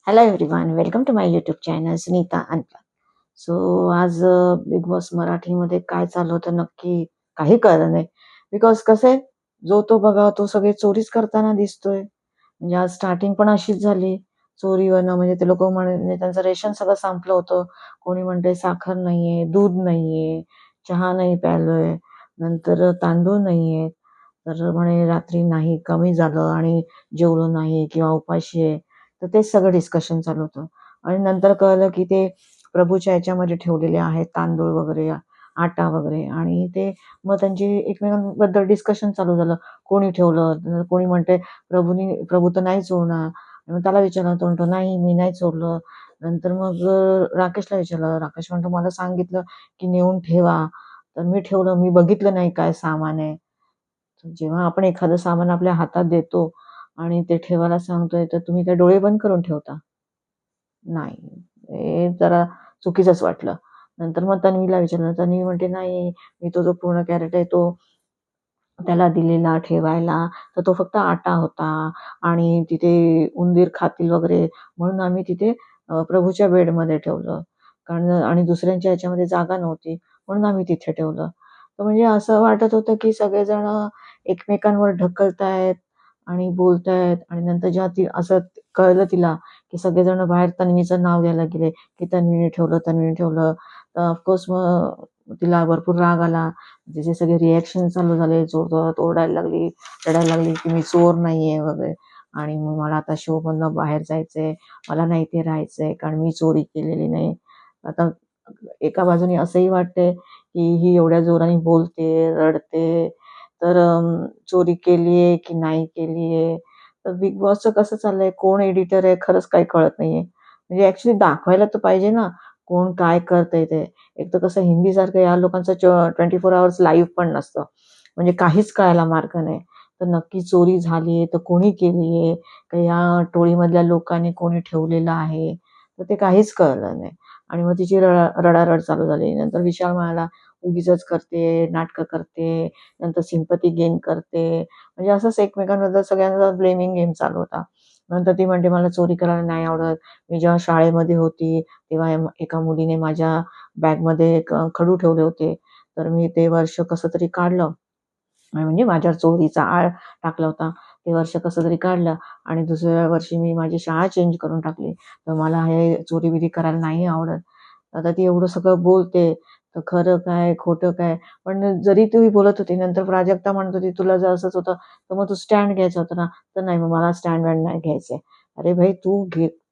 Hello everyone, welcome to my YouTube channel Sunita Anpal. So आज Bigg Boss मराठीमध्ये काय चालू होतं नक्की काही कळलं नाही. बिकॉज कसं आहे, जो तो बघा तो सगळे चोरीच करताना दिसतोय. म्हणजे आज स्टार्टिंग पण अशीच झाली चोरीवरनं. म्हणजे ते लोक म्हणजे त्यांचं रेशन सगळं संपलं होतं. कोणी म्हणते साखर नाहीये, दूध नाहीये, चहा नाही प्यायलोय, नंतर तांदूळ नाहीये, तर म्हणे रात्री नाही कमी झालं आणि जेवलो नाही किंवा उपाशी आहे. तर तेच सगळं डिस्कशन चालू होतं. आणि नंतर कळलं की ते प्रभूच्या ह्याच्यामध्ये ठेवलेले आहेत तांदूळ वगैरे, आटा वगैरे. आणि ते मग त्यांची एकमेकांबद्दल डिस्कशन चालू झालं. कोणी ठेवलं? कोणी म्हणते प्रभू तर नाही चोरणार. मग त्याला विचारलं, तो म्हणतो नाही मी नाही चोरलं. नंतर मग राकेशला विचारलं. राकेश म्हणतो मला सांगितलं की नेऊन ठेवा, तर मी ठेवलं, मी बघितलं नाही काय सामान आहे. तर जेव्हा आपण एखादं सामान आपल्या हातात देतो आणि ते ठेवायला सांगतोय, तर तुम्ही काय डोळे बंद करून ठेवता? नाही. हे जरा चुकीचंच वाटलं. नंतर मग तन्वीला विचारलं. तन्वी म्हणते, "नाही, मी तो जो पूर्ण कॅरेट आहे तो त्याला दिलेला ठेवायला, तर तो फक्त आटा होता आणि तिथे उंदीर खातील वगैरे म्हणून आम्ही तिथे प्रभूच्या बेडमध्ये ठेवलं. कारण आणि दुसऱ्यांच्या ह्याच्यामध्ये जागा नव्हती म्हणून आम्ही तिथे ठेवलं." तर म्हणजे असं वाटत होतं, की सगळेजण एकमेकांवर ढकलतायत आणि बोलतायत. आणि नंतर जेव्हा ती असं कळलं तिला, की सगळेजण बाहेर तन्वीचं नाव घ्यायला गेले, की तन्वीने ठेवलं, तन्वीने ठेवलं. तर ऑफकोर्स मग तिला भरपूर राग आला. तिचे सगळे रिएक्शन चालू झाले, जोरजोरात ओरडायला लागली, रडायला लागली, की मी चोर नाहीये वगैरे. आणि मग मला आता शो मधनं बाहेर जायचंय, मला नाही इथे राहायचंय, कारण मी चोरी केलेली नाही. आता एका बाजूने असंही वाटतंय, की ही एवढ्या जोराने बोलते, रडते, तर चोरी केलीये की नाही केलीये? तर बिग बॉसचं कसं चाललंय, कोण एडिटर आहे खरंच काही कळत नाहीये. म्हणजे ॲक्चुअली दाखवायला तर पाहिजे ना, कोण काय करतंय ते. एक तर कसं हिंदीसारखं या लोकांचं 24 अवर्स लाईव्ह पण नसतं. म्हणजे काहीच कळायला मार्ग नाही. तर नक्की चोरी झालीये तर कोणी केलीये? का या टोळीमधल्या लोकांनी कोणी ठेवलेलं आहे? तर ते काहीच कळलं नाही. आणि मग तिची रडारड चालू झाली. नंतर विशाल म्हणाला, "उगीचच करते, नाटकं करते, नंतर सिम्पथी गेन करते." म्हणजे असंच एकमेकांबद्दल सगळ्यांचा ब्लेमिंग गेम चालू होता. नंतर ती म्हणते, "मला चोरी करायला नाही आवडत. मी जेव्हा शाळेमध्ये होती, तेव्हा एका मुलीने माझ्या बॅगमध्ये एक खडू ठेवले होते. तर मी ते वर्ष कसं तरी काढलं. म्हणजे माझ्यावर चोरीचा आळ टाकला होता. ते वर्ष कसं तरी काढलं आणि दुसऱ्या वर्षी मी माझी शाळा चेंज करून टाकली. तर मला हे चोरी-बिरी करायला नाही आवडत." आता ती एवढं सगळं बोलते, तर खरं काय, खोटं काय? पण जरी ती बोलत होती, नंतर प्राजक्ता म्हणत होती, "तुला जर असंच होतं, तर मग तू स्टँड घ्यायचा होता ना." तर "नाही, मग मला स्टँड-वँड नाही घ्यायचंय." अरे भाई, तू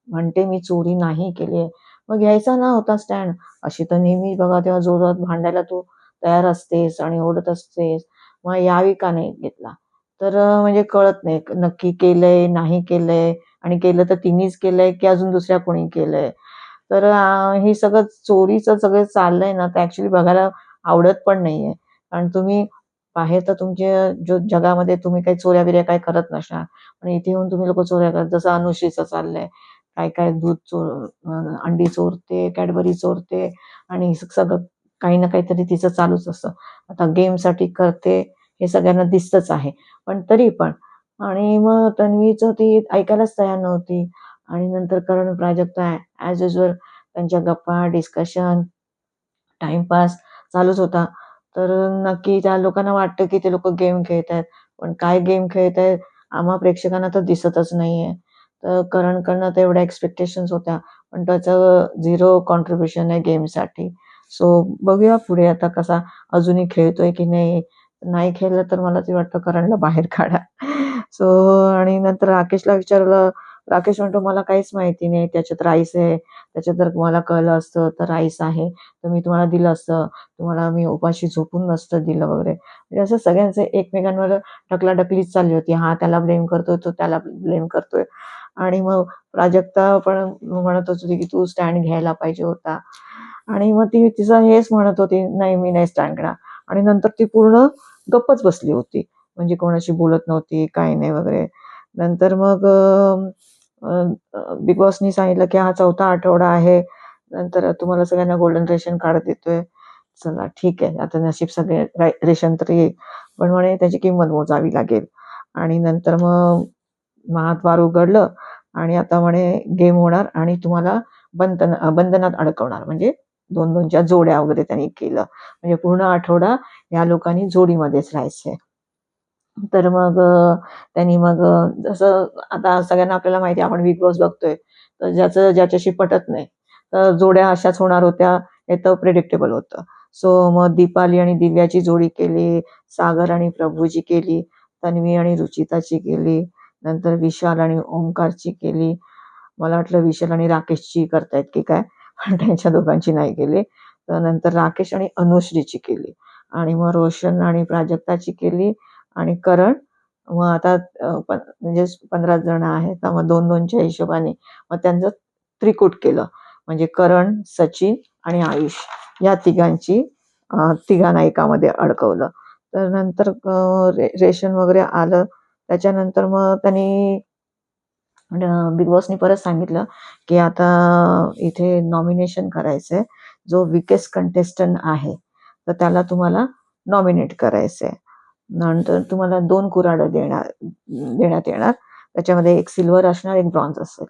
म्हणते मी चोरी नाही केली आहे, मग घ्यायचा ना होता स्टँड. अशी तर नेहमी बघा तेव्हा जोरात भांडायला तू तयार असतेस आणि ओरडत असतेस. मग यावेळी का नाही घेतला? तर म्हणजे कळत नाही नक्की केलंय, नाही केलंय आणि केलं तर तिनीच केलंय की अजून दुसऱ्या कोणी केलंय? तर हे सगळं चोरीचं सगळं चाललंय ना, ते ॲक्चुअली बघायला आवडत पण नाहीये. कारण तुम्ही बाहेर तर तुमच्या जगामध्ये तुम्ही काही चोऱ्या-बिऱ्या काही करत नसणार. पण इथे येऊन तुम्ही लोकं चोऱ्या करता. जसं अनुश्रीचं चाललंय. काय-काय दूध अंडी चोरते, Cadbury चोरते आणि सगळं काही ना काहीतरी तिचं चालूच असतं. आता गेमसाठी करते, हे सगळ्यांना दिसतंच आहे. पण तरी पण. आणि मग तन्वीचं ती ऐकायलाच तयार नव्हती. आणि नंतर करण प्राजक्ता ॲज युजुअल त्यांच्या गप्पा, डिस्कशन, टाईमपास चालूच होता. तर नक्की त्या लोकांना वाटतं, की ते लोकं गेम खेळतायत. पण काय गेम खेळतायत आम्हा प्रेक्षकांना तर दिसतच नाहीये. तर करणकडनं तर एवढ्या एक्स्पेक्टेशन्स होत्या, पण त्याचं 0 कॉन्ट्रिब्युशन आहे गेमसाठी. सो बघूया पुढे आता कसा अजूनही खेळतोय की नाही. नाही खेळलं तर मला तरी वाटतं करणला बाहेर काढा. सो आणि नंतर राकेशला विचारलं. राकेश म्हणतो, "मला काहीच माहिती नाही. त्याच्यात राईस आहे. त्याच्यात जर मला कळलं असतं तर राईस आहे, तर मी तुम्हाला दिलं असतं. तुम्हाला मी उपाशी झोपून नसतं दिलं वगैरे." म्हणजे असं सगळ्यांचे एकमेकांवर ढकलाढकलीच चालली होती. हा त्याला ब्लेम करतोय, तो त्याला ब्लेम करतोय. आणि मग प्राजक्ता पण म्हणतच होती, की "तू स्टँड घ्यायला पाहिजे होता." आणि मग ती तिचं हेच म्हणत होती, "नाही, मी नाही स्टँड घेणार." आणि नंतर ती पूर्ण गप्पच बसली होती. म्हणजे कोणाशी बोलत नव्हती, काही नाही वगैरे. नंतर मग बिग बॉसनी सांगितलं, की हा 4था आठवडा आहे. नंतर तुम्हाला सगळ्यांना गोल्डन रेशन कार्ड देतोय. चला ठीक आहे. आता नशीब सगळे रेशन तर येईल. पण म्हणे त्याची किंमत मोजावी लागेल. आणि नंतर मग महाद्वार उघडलं आणि आता म्हणे गेम होणार आणि तुम्हाला बंधनात अडकवणार, म्हणजे 2-2च्या जोड्या वगैरे त्यांनी केलं. म्हणजे पूर्ण आठवडा या लोकांनी जोडीमध्येच राहायचंय. तर मग त्यांनी मग जसं आता सगळ्यांना आपल्याला माहिती आहे, आपण बिग बॉस बघतोय. तर ज्याचं ज्याच्याशी पटत नाही, तर जोड्या अशाच होणार होत्या, हे तर प्रिडिक्टेबल होतं. सो मग दीपाली आणि दिव्याची जोडी केली, सागर आणि प्रभूची केली, तन्वी आणि रुचिताची केली, नंतर विशाल आणि ओंकारची केली. मला वाटलं विशाल आणि राकेशची करतायत की काय, पण त्यांच्या दोघांची नाही केली. तर नंतर राकेश आणि अनुश्रीची केली आणि मग रोशन आणि प्राजक्ताची केली आणि करण. मग आता म्हणजे 15 जण आहेत, तर मग 2-2च्या हिशोबाने मग त्यांचं त्रिकूट केलं. म्हणजे करण, सचिन आणि आयुष या तिघांना एकामध्ये अडकवलं. तर नंतर रेशन वगैरे आलं. त्याच्यानंतर मग त्यांनी बिग बॉसनी परत सांगितलं, की आता इथे नॉमिनेशन करायचंय. जो वीकेस्ट कंटेस्टंट आहे, तर त्याला तुम्हाला नॉमिनेट करायचंय. नंतर तुम्हाला 2 कुऱ्हाडं देण्यात येणार. त्याच्यामध्ये एक सिल्वर असणार, एक ब्रॉन्झ असेल.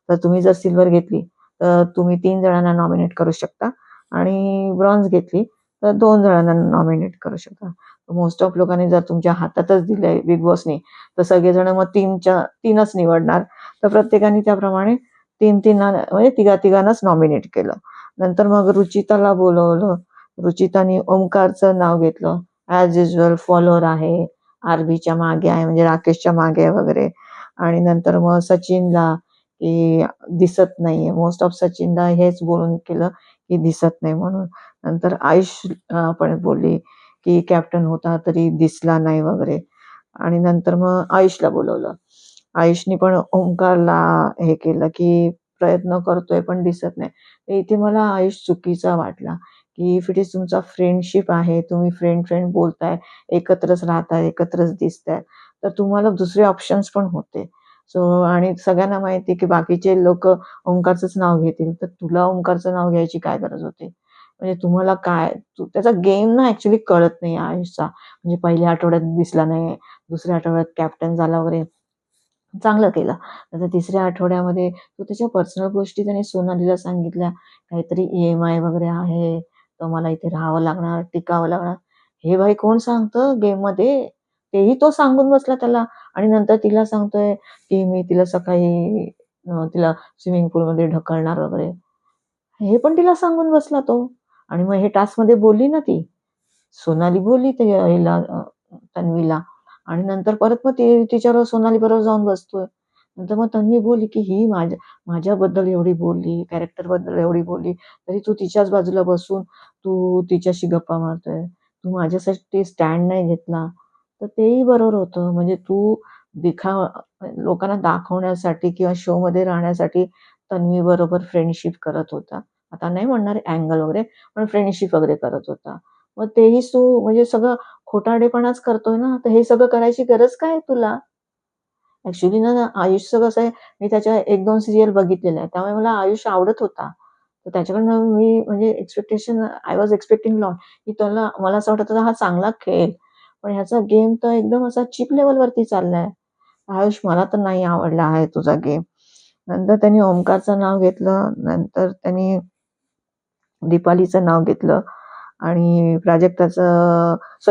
तर तुम्ही जर सिल्वर घेतली, तर तुम्ही 3 जणांना नॉमिनेट करू शकता आणि ब्रॉन्झ घेतली, तर 2 जणांना नॉमिनेट करू शकता. मोस्ट ऑफ लोकांनी जर तुमच्या हातातच दिलंय बिग बॉसनी, तर सगळेजण मग 3च निवडणार. तर प्रत्येकाने त्याप्रमाणे 3-3 म्हणजे तिघांनाच नॉमिनेट केलं. नंतर मग रुचिताला बोलवलं. रुचितानी ओमकारचं नाव घेतलं. ॲज युज्युअल फॉलोअर आहे, आरबीच्या मागे आहे, म्हणजे राकेशच्या मागे आहे वगैरे. आणि नंतर मग सचिनला की दिसत नाहीये. मोस्ट ऑफ सचिनला हेच बोलून केलं की दिसत नाही म्हणून. नंतर आयुष पण बोलली की कॅप्टन होता तरी दिसला नाही वगैरे. आणि नंतर मग आयुषला बोलवलं. आयुषनी पण ओंकारला हे केलं की प्रयत्न करतोय पण दिसत नाही. तर इथे मला आयुष चुकीचा वाटला, की इफ इट इज तुमचा फ्रेंडशिप आहे, तुम्ही फ्रेंड बोलताय, एकत्रच राहताय, एकत्रच दिसताय, तर तुम्हाला दुसरे ऑप्शन्स पण होते. सो आणि सगळ्यांना माहिती आहे की बाकीचे लोक ओंकारचंच नाव घेतील, तर तुला ओंकारचं नाव घ्यायची काय गरज होती? म्हणजे तुम्हाला काय त्याचा गेम ना ऍक्च्युली कळत नाही आयुषचा. म्हणजे पहिल्या आठवड्यात दिसला नाही, दुसऱ्या आठवड्यात कॅप्टन झाला वगैरे, चांगलं केलं. नंतर तिसऱ्या आठवड्यामध्ये तो त्याच्या पर्सनल गोष्टी त्याने सोनालीला सांगितल्या. काहीतरी EMI वगैरे आहे, तर मला इथे राहावं लागणार, टिकावं लागणार. हे भाई कोण सांगतं गेममध्ये? तेही तो सांगून बसला त्याला. आणि नंतर तिला सांगतोय, की मी तिला सकाळी तिला स्विमिंग पूलमध्ये ढकलणार वगैरे. हे पण तिला सांगून बसला तो. आणि मग हे टास्कमध्ये बोलली ना ती. सोनाली बोलली ते हिला तन्वीला. आणि नंतर परत मग ती तिच्याबरोबर सोनाली बरोबर जाऊन बसतोय. नंतर मग तन्वी बोलली, की ही माझ्याबद्दल एवढी बोलली, कॅरेक्टरबद्दल एवढी बोलली, तरी तू तिच्याच बाजूला बसून तू तिच्याशी गप्पा मारतोय. तू माझ्यासाठी स्टँड नाही घेतला. तर तेही बरोबर होतं. म्हणजे तू दिखावा लोकांना दाखवण्यासाठी किंवा शोमध्ये राहण्यासाठी तन्वी बरोबर फ्रेंडशिप करत होता. आता नाही म्हणणार अँगल वगैरे, पण फ्रेंडशिप वगैरे करत होता. मग तेही तू म्हणजे सगळं खोटारडेपणाच करतोय ना, तर हे सगळं करायची गरज काय आहे तुला? ॲक्चुअली ना आयुषचं कसं आहे, मी त्याच्या 1-2 सीरियल बघितलेल्या आहेत. त्यामुळे मला आयुष आवडत होता. तर त्याच्याकडनं मी म्हणजे आय वॉज एक्स्पेक्टिंग लॉट, की त्याला मला असं वाटत होतं हा चांगला खेळेल. पण ह्याचा गेम तर एकदम असा चीप लेव्हलवरती चाललाय. आयुष मला तर नाही आवडला आहे तुझा गेम. नंतर त्यांनी ओमकारचं नाव घेतलं. नंतर त्यांनी दीपालीचं नाव घेतलं आणि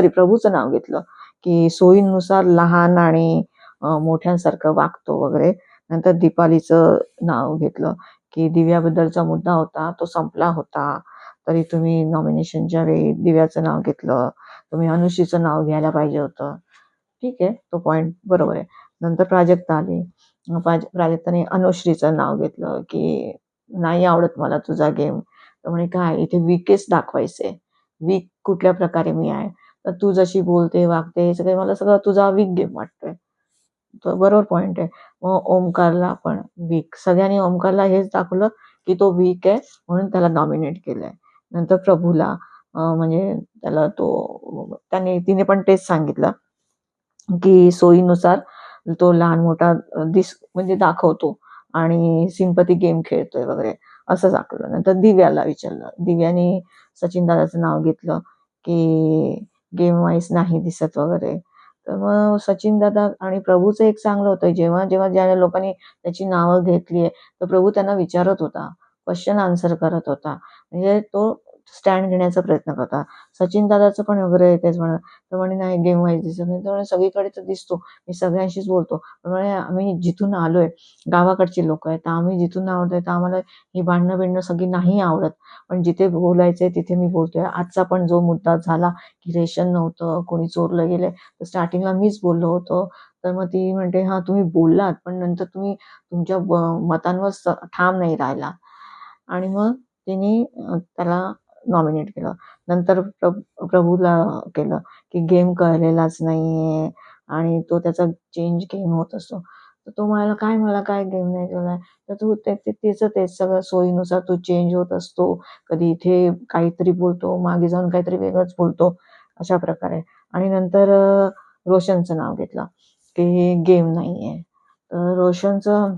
प्रभूचं नाव घेतलं, की सोयीनुसार लहान आणि मोठ्यांसारखं वागतो वगैरे. नंतर दीपालीचं नाव घेतलं, की दिव्याबद्दलचा मुद्दा होता, तो संपला होता. तरी तुम्ही नॉमिनेशनच्या वेळी दिव्याचं नाव घेतलं. तुम्ही अनुश्रीचं नाव घ्यायला पाहिजे होतं. ठीक आहे, तो पॉइंट बरोबर आहे. नंतर प्राजक्ता आली. प्राजक्ताने अनुश्रीचं नाव घेतलं, की नाही आवडत मला तुझा गेम. तर म्हणे काय इथे वीकेस्ट दाखवायचंय. वीक कुठल्या प्रकारे मी आहे. तर तू जशी बोलते, वागते, हे सगळे मला सगळं तुझा वीक गेम वाटतोय. तो बरोबर पॉइंट आहे. मग ओमकारला पण वीक. सगळ्यांनी ओमकारला हेच दाखवलं, की तो वीक आहे म्हणून त्याला नॉमिनेट केलंय. नंतर प्रभूला म्हणजे त्याला तिने पण तेच सांगितलं, की सोयीनुसार तो लहान-मोठा म्हणजे दाखवतो आणि सिम्पथी गेम खेळतोय वगैरे असं दाखवलं. नंतर दिव्याला विचारलं. दिव्याने सचिन दादाचं नाव घेतलं, की गेम वाईज नाही दिसत वगैरे. तर मग सचिन दादा आणि प्रभूचं एक चांगलं होतं, जेव्हा जेव्हा ज्या लोकांनी त्याची नावं घेतली आहे, तर प्रभू त्यांना विचारत होता, क्वेश्चन आन्सर करत होता. म्हणजे तो स्टँड घेण्याचा प्रयत्न करता. सचिन दादाचं पण वगैरे तेच म्हणा, तर म्हणे नाही गेम वाईज दिसत नाही. तर म्हणे सगळीकडे तर दिसतो, मी सगळ्यांशीच बोलतो. पण म्हणे आम्ही जिथून आलोय, गावाकडची लोकं आहेत, तर आम्ही जिथून आवडतोय, तर आम्हाला ही भांडणं-बिंडणं सगळी नाही आवडत. पण जिथे बोलायचंय तिथे मी बोलतोय. आजचा पण जो मुद्दा झाला, की रेशन नव्हतं, कोणी चोरलं गेलंय, तर स्टार्टिंगला मीच बोललो होतो. तर मग ती म्हणते, "हां, तुम्ही बोललात, पण नंतर तुम्ही तुमच्या मतांवर ठाम नाही राहिला." आणि मग तिने त्याला नॉमिनेट केलं. नंतर प्रभूला केलं, की गेम कळलेलाच नाहीये आणि तो त्याचा चेंज गेम होत असतो. तर तो म्हणाला, "काय मला काय गेम नाही केलाय?" तर तू ते ते त्याचं तेच सगळं सोयीनुसार तो चेंज होत असतो. कधी इथे काहीतरी बोलतो, मागे जाऊन काहीतरी वेगळंच बोलतो, अशा प्रकारे. आणि नंतर रोशनचं नाव घेतलं, की गेम नाहीये. तर रोशनचं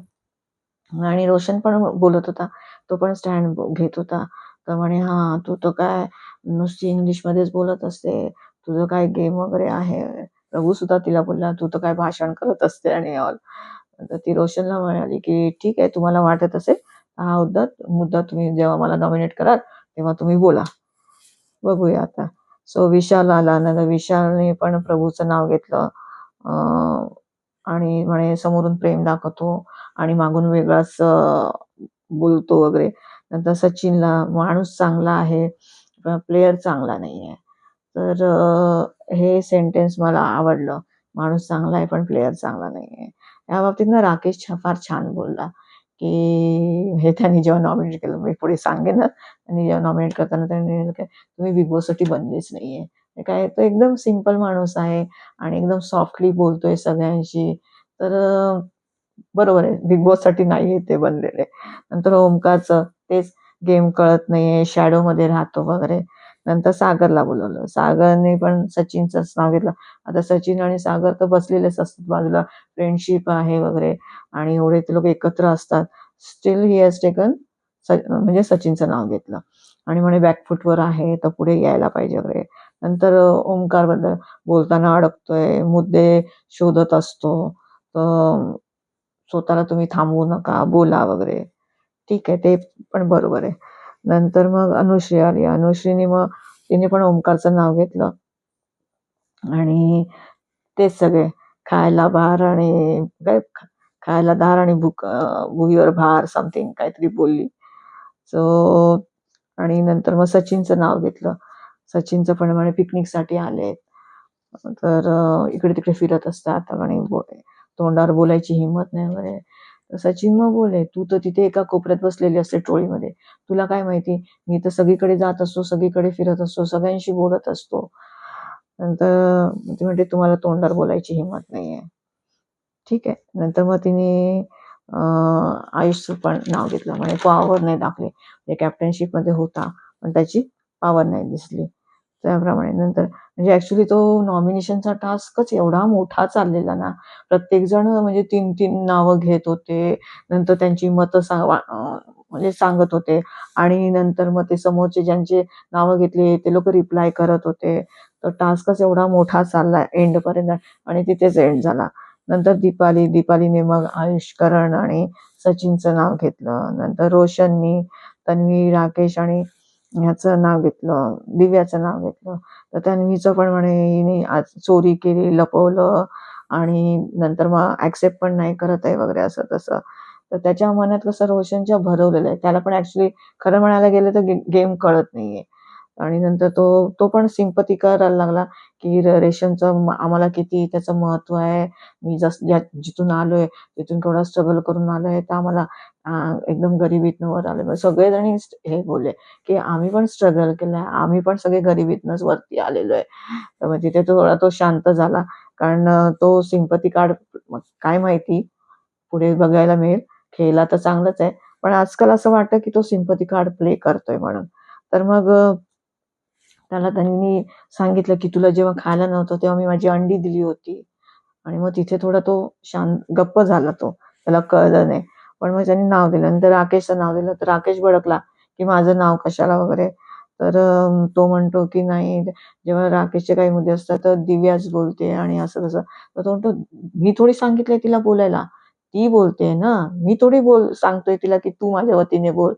आणि रोशन पण बोलत होता. तो पण स्टँड घेत होता. तर म्हणे, "हां, तू तर काय नुसती इंग्लिशमध्येच बोलत असते. तुझं काय गेम वगैरे आहे." प्रभूसुद्धा तिला बोलला, "तू तर काय भाषण करत असते" आणि ऑल. तर ती रोशनला म्हणाली, की "ठीक आहे, तुम्हाला वाटत असेल, हा मुद्दा तुम्ही जेव्हा मला नॉमिनेट कराल, तेव्हा तुम्ही बोला. बघूया आता." सो विशाल आला. नंतर विशालने पण प्रभूचं नाव घेतलं. आणि म्हणे समोरून प्रेम दाखवतो आणि मागून वेगळाच बोलतो वगैरे. नंतर सचिनला माणूस चांगला आहे, पण प्लेयर चांगला नाहीये. तर हे सेंटेन्स मला आवडलं. माणूस चांगला आहे, पण प्लेयर चांगला नाहीये. या बाबतीत ना राकेश फार छान बोलला, की हे त्यांनी जेव्हा नॉमिनेट केलं, मी पुढे सांगेनच. त्यांनी जेव्हा नॉमिनेट करताना त्यांनी लिहिलं, की तुम्ही बिग बॉससाठी बनलेच नाहीये. हे काय तो एकदम सिंपल माणूस आहे आणि एकदम सॉफ्टली बोलतोय सगळ्यांशी. तर बरोबर आहे. बिग बॉससाठी नाहीये ते बनलेले. नंतर ओमकारचं तेच गेम कळत नाहीये, शॅडोमध्ये राहतो वगैरे. नंतर सागरला बोलावलं. सागरने पण सचिनचंच नाव घेतलं. आता सचिन आणि सागर तर बसलेलेच असतात बाजूला. फ्रेंडशिप आहे वगैरे आणि एवढे ते लोकं एकत्र असतात. स्टिल ही हॅज टेकन म्हणजे सचिनचं नाव घेतलं आणि म्हणे बॅकफूटवर आहे, तर पुढे यायला पाहिजे वगैरे. नंतर ओमकारबद्दल बोलताना अडकतोय, मुद्दे शोधत असतो. तर स्वतःला तुम्ही थांबवू नका, बोला वगैरे. ठीक आहे, ते पण बरोबर आहे. नंतर मग अनुश्री आली. अनुश्रीने मग तिने पण ओमकारचं नाव घेतलं आणि तेच सगळे खायला भार आणि काय खायला धार आणि भुईवर भार समथिंग काहीतरी बोलली. सो आणि नंतर मग सचिनचं नाव घेतलं. सचिनचं पण म्हणे पिकनिकसाठी आलेत. तर इकडे-तिकडे फिरत असतात आणि तोंडावर बोलायची हिंमत नाही वगैरे. तर सचिन मग बोलले, "तू तर तिथे एका कोपऱ्यात बसलेली असते ट्रोलीमध्ये. तुला काय माहिती? मी तर सगळीकडे जात असतो, सगळीकडे फिरत असतो, सगळ्यांशी बोलत असतो." नंतर ती म्हणते, "तुम्हाला तोंडावर बोलायची हिंमत नाहीये." ठीक आहे. नंतर मग तिने आयुषचं पण नाव घेतलं. म्हणे पॉवर नाही दाखवली. म्हणजे कॅप्टनशिपमध्ये होता, पण त्याची पॉवर नाही दिसली. त्याप्रमाणे नंतर म्हणजे ॲक्चुअली तो नॉमिनेशनचा टास्कच एवढा मोठा चाललेला ना, प्रत्येकजण म्हणजे 3-3 नावं घेत होते. नंतर त्यांची मतं म्हणजे सांगत होते आणि नंतर मग ते समोरचे ज्यांचे नावं घेतली ते लोकं रिप्लाय करत होते. तर टास्कच एवढा मोठा चालला एंडपर्यंत आणि तिथेच एंड झाला. नंतर दीपालीने मग आयुष, करण आणि सचिनचं नाव घेतलं. नंतर रोशननी तन्वी, राकेश आणि ह्याचं नाव घेतलं, दिव्याचं नाव घेतलं. तर तन्वीचं पण म्हणे हिने आज चोरी केली, लपवलं आणि नंतर मग ॲक्सेप्ट पण नाही करत आहे वगैरे असं तसं. तर त्याच्या मनात कसं रोशनच्या भरवलेलं आहे. त्याला पण ॲक्चुअली खरं म्हणायला गेलं तर गेम कळत नाहीये. आणि नंतर तो तो पण सिम्पथी करायला लागला, की रेशमचं आम्हाला किती त्याचं महत्त्व आहे. मी जिथून आलोय, तिथून केवढा स्ट्रगल करून आलोय, तर आम्हाला एकदम गरिबीतनं वर आलोय. मग सगळेजण हे बोलले, की आम्ही पण स्ट्रगल केलंय, आम्ही पण सगळे गरिबीतनंच वरती आलेलो आहे. तर मग तिथे थोडा तो शांत झाला. कारण तो सिम्पथी कार्ड काय माहिती पुढे बघायला मिळेल. खेळला तर चांगलंच आहे. पण आजकाल असं वाटतं, की तो सिम्पथी कार्ड प्ले करतोय म्हणून. तर मग त्याला त्यांनी सांगितलं, की "तुला जेव्हा खायला नव्हतं, तेव्हा मी माझी अंडी दिली होती." आणि मग तिथे थोडा तो गप्प झाला तो. त्याला कळलं नाही. पण मग त्यांनी नाव दिलं. नंतर राकेशचं नाव दिलं. तर राकेश भडकला, की "माझं नाव कशाला?" वगैरे. तर तो म्हणतो की नाही, जेव्हा राकेशचे काही मुद्दे असतात तर दिव्याच बोलते आणि असं तसं. तर तो म्हणतो, मी थोडी सांगितलंय तिला बोलायला, ती बोलते ना, मी थोडी सांगतोय तिला की तू माझ्या वतीने बोल.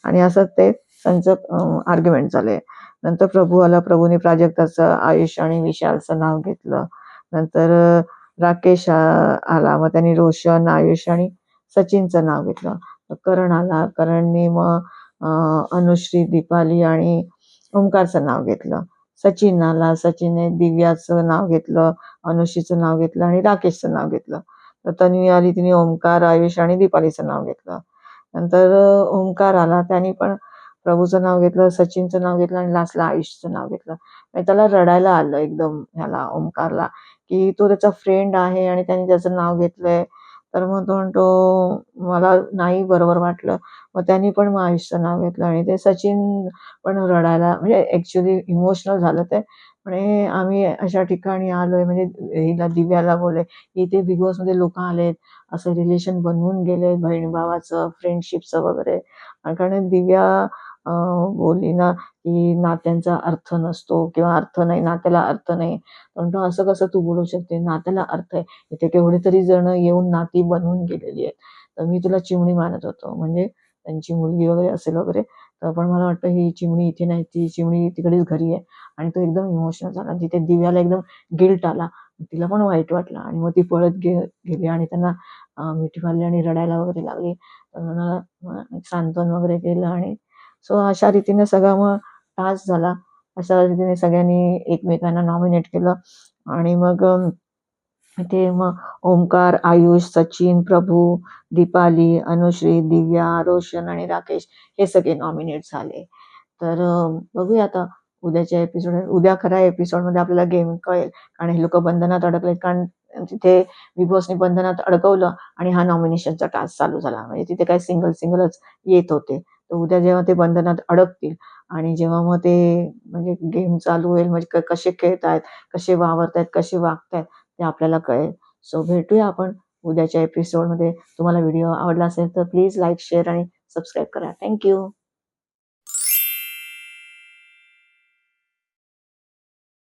आणि असं ते त्यांचं आर्ग्युमेंट झालंय. नंतर प्रभू आला, प्रभूने प्राजक्ताचं, आयुष आणि विशालचं नाव घेतलं. नंतर राकेश आला, मग त्यांनी रोशन, आयुष आणि सचिनचं नाव घेतलं. करण आला, करणने मग अनुश्री, दीपाली आणि ओंकारचं नाव घेतलं. सचिन आला, सचिनने दिव्याचं नाव घेतलं, अनुश्रीचं नाव घेतलं आणि राकेशचं नाव घेतलं. तर तन्वी आली, तिने ओंकार, आयुष आणि दीपालीचं नाव घेतलं. नंतर ओंकार आला, त्याने पण प्रभूचं नाव घेतलं, सचिनचं नाव घेतलं आणि लास्टला आयुषचं नाव घेतलं. म्हणजे त्याला रडायला आलं एकदम, ह्याला ओंकारला, की तो त्याचा फ्रेंड आहे आणि त्याने त्याचं नाव घेतलंय. तर मग तो म्हणतो, मला नाही बरोबर वाटलं. मग त्यांनी पण मग आयुषचं नाव घेतलं आणि ते सचिन पण रडायला, म्हणजे ॲक्चुअली इमोशनल झालं ते. म्हणे आम्ही अशा ठिकाणी आलोय, म्हणजे हिला दिव्याला बोलले, इथे बिग बॉसमध्ये लोकं आलेत, असं रिलेशन बनवून गेले बहीण भावाचं, फ्रेंडशिपचं वगैरे. आणि कारण दिव्या बोलली ना, की नात्यांचा अर्थ नसतो किंवा अर्थ नाही, नात्याला अर्थ नाही. म्हणतो, असं कसं तू बोलू शकते, नात्याला अर्थ आहे. इथे केवढे तरी जण येऊन नाती बनवून गेलेली आहेत. तर मी तुला चिमणी मानत होतो, म्हणजे त्यांची मुलगी वगैरे असेल वगैरे. तर पण मला वाटतं ही चिमणी इथे नाही, ती चिमणी तिकडेच घरी आहे. आणि तो एकदम इमोशनल झाला. तिथे दिव्याला एकदम गिल्ट आला. तिला पण वाईट वाटलं आणि मग ती पळत गेली आणि त्यांना मिठी मारली आणि रडायला वगैरे लागली. तर मला सांत्वन वगैरे केलं आणि सो अशा रीतीने सगळा मग टास्क झाला. अशा रीतीने सगळ्यांनी एकमेकांना नॉमिनेट केलं आणि मग ते मग ओंकार, आयुष, सचिन, प्रभू, दीपाली, अनुश्री, दिव्या, रोशन आणि राकेश हे सगळे नॉमिनेट झाले. तर बघूया आता उद्याच्या उद्या खऱ्या एपिसोडमध्ये आपल्याला गेम कळेल. कारण हे लोकं बंधनात अडकलेत. कारण तिथे बिग बॉसने बंधनात अडकवलं आणि हा नॉमिनेशनचा टास्क चालू झाला. म्हणजे तिथे काय सिंगलच येत होते. तर उद्या जेव्हा ते बंधनात अडकतील आणि जेव्हा मग ते म्हणजे गेम चालू होईल, म्हणजे कसे खेळतायत, कसे वावरतायत, कसे वागतायत, ते आपल्याला कळेल. सो भेटूया आपण उद्याच्या एपिसोडमध्ये. तुम्हाला व्हिडिओ आवडला असेल तर प्लीज लाईक, शेअर आणि सबस्क्राईब करा. Thank you.